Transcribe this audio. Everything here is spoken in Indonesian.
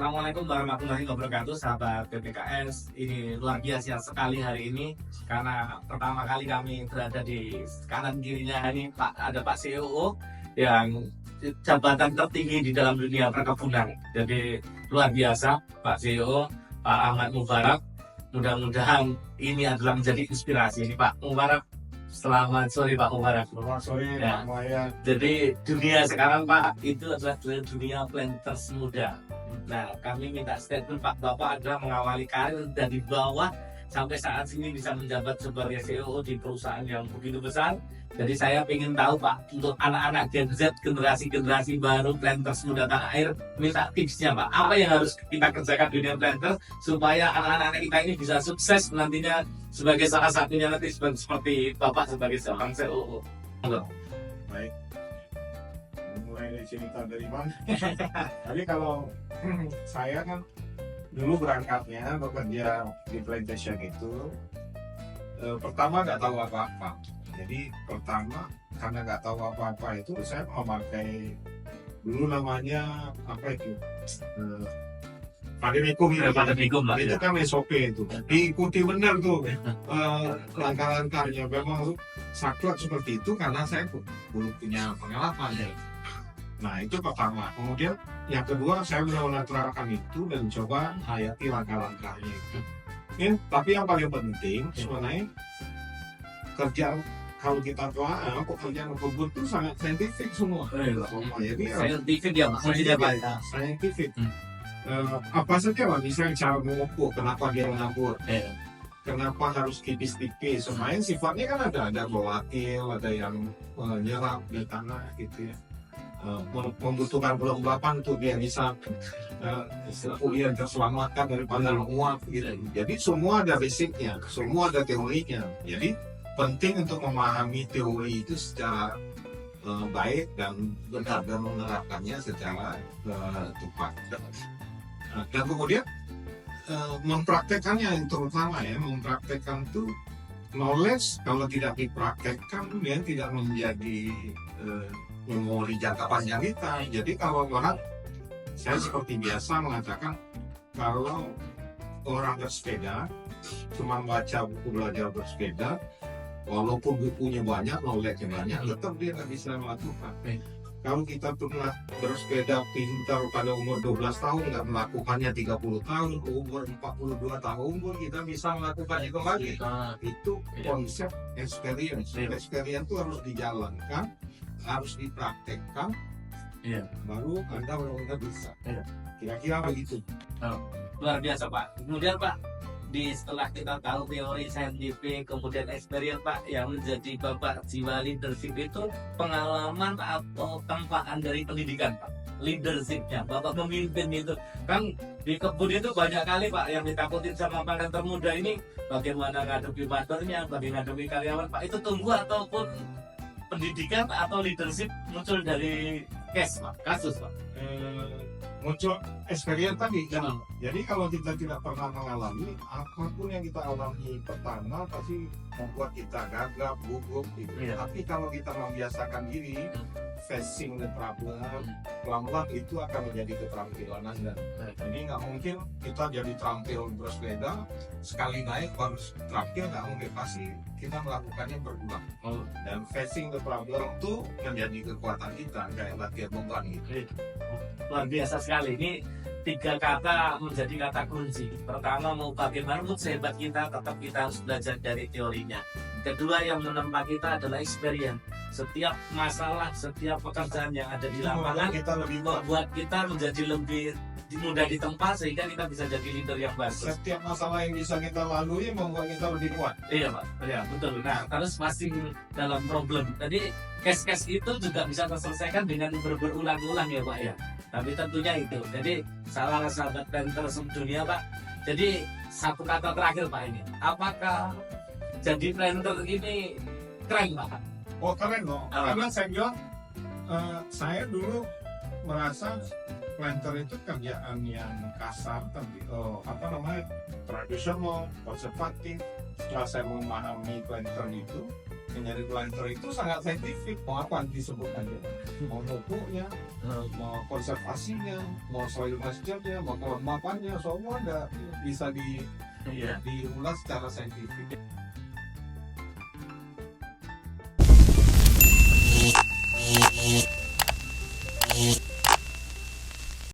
Assalamualaikum warahmatullahi wabarakatuh, sahabat PPKS. Ini luar biasa sekali hari ini karena pertama kali kami berada di kanan kirinya ini ada Pak CEO yang jabatan tertinggi di dalam dunia perkebunan. Jadi luar biasa Pak CEO, Pak Ahmad Mubarak. Mudah-mudahan ini adalah menjadi inspirasi. Ini Pak Mubarak. Selamat sore Pak Mubarak. Selamat sore Ya. Pak Maya. Jadi dunia sekarang Pak itu adalah dunia planters muda. Nah, kami minta statement Pak, Bapak adalah mengawali karir dari bawah sampai saat ini bisa menjabat sebagai CEO di perusahaan yang begitu besar. Jadi saya ingin tahu Pak, untuk anak-anak Gen Z, generasi-generasi baru planters muda tanah air, minta tipsnya Pak. Apa yang harus kita kerjakan di dunia planters supaya anak-anak kita ini bisa sukses nantinya sebagai salah satunya nanti seperti Bapak sebagai seorang CEO. Halo. Baik. Mulai dari cerita dari mana? Jadi kalau saya kan dulu berangkatnya bekerja di plantation itu pertama nggak tahu apa-apa. Jadi pertama karena nggak tahu apa-apa itu saya memakai dulu namanya apa itu Pademikum ya. Pademikum lah. Itu kan SOP itu diikuti benar tuh langkah-langkahnya. Memang saklek seperti itu karena saya belum punya pengalaman ya. Nah itu pertama. Kemudian yang kedua saya benar-benar terapkan itu dan coba hayati langkah-langkahnya itu. Tapi yang paling penting sebenarnya kerjaan kalau kita telah pekerjaan kebun itu sangat saintifik semua. Jadi Saintifik ya Pak. saintifik. Apa saja Pak, misalnya cara memupuk, kenapa dia menabur, kenapa harus tipis-tipis, semuanya sifatnya kan ada volatil, ada yang menyerap di tanah gitu ya. Membutuhkan pelembapan untuk dia bisa dia terselamatkan daripada menguap gitu. Jadi semua ada basicnya, semua ada teorinya. Jadi penting untuk memahami teori itu secara baik dan benar dan menerapkannya secara tepat. Dan kemudian mempraktekannya yang terutama ya, mempraktekkan itu knowledge kalau tidak dipraktekkan dia tidak menjadi memori jangka panjang kita. Jadi kalau orang, saya seperti biasa mengatakan kalau orang bersepeda cuma baca buku belajar bersepeda, walaupun bukunya banyak, knowledge-nya banyak, tetap dia nggak bisa melakukan. Kalau kita pernah bersepeda pintar pada umur 12 tahun, nggak melakukannya 30 tahun, umur 42 tahun pun kita bisa melakukan itu lagi. Itu konsep experience. Experience itu harus dijalankan, harus dipraktekkan, baru Anda benar-benar bisa. Kira-kira begitu. Luar biasa Pak. Kemudian Pak, setelah kita tahu teori saintifik, kemudian experience Pak, yang menjadi Bapak jiwa leadership itu pengalaman atau tempaan dari pendidikan Pak. Leadershipnya, Bapak memimpin itu kan di kebun itu banyak kali Pak yang ditakutin sama planter muda ini, bagaimana ngadepi motornya, bagaimana ngadepi karyawan Pak. Itu tunggu ataupun pendidikan atau leadership muncul dari kasus Pak. Muncul experience tadi kan. Jadi kalau kita tidak pernah mengalami apapun yang kita alami pertama pasti membuat kita gagap, gugup gitu. Tapi kalau kita membiasakan diri facing the problem, pelan-pelan itu akan menjadi keterampilan Anda. Jadi nggak mungkin kita jadi terampil bersepeda sekali naik baru terampil, nggak mungkin, pasti kita melakukannya berulang. Dan facing the problem itu menjadi kekuatan kita, kayak latihan beban gitu. Luar biasa sekali. Ini 3 kata menjadi kata kunci. Pertama, mau bagaimana sehebat kita, tetap kita harus belajar dari teorinya. Kedua, yang menempa kita adalah experience. Setiap masalah, setiap pekerjaan yang ada di lapangan kita lebih membuat kita menjadi lebih mudah ditempa sehingga kita bisa jadi leader yang bagus. Setiap masalah yang bisa kita lalui membuat kita lebih kuat. Iya Pak, iya betul. Nah, terus pasti dalam problem. Tadi case-case itu juga bisa terselesaikan dengan berulang-ulang ya Pak ya. Tapi tentunya itu. Jadi salah sahabat planters dunia Pak. Jadi satu kata terakhir Pak ini. Apakah jadi planter ini keren Pak? Oh keren dong. Karena saya bilang saya dulu merasa planter itu kerjaan yang kasar, tapi tradisional, konservatif. Setelah saya memahami planter itu, menjadi planter itu sangat saintifik. Mau apa disebutkannya? Mau pupuknya, mau konservasinya, mau soil moisture-nya, mau kelembapannya, semua ada bisa Iya. diulas secara saintifik.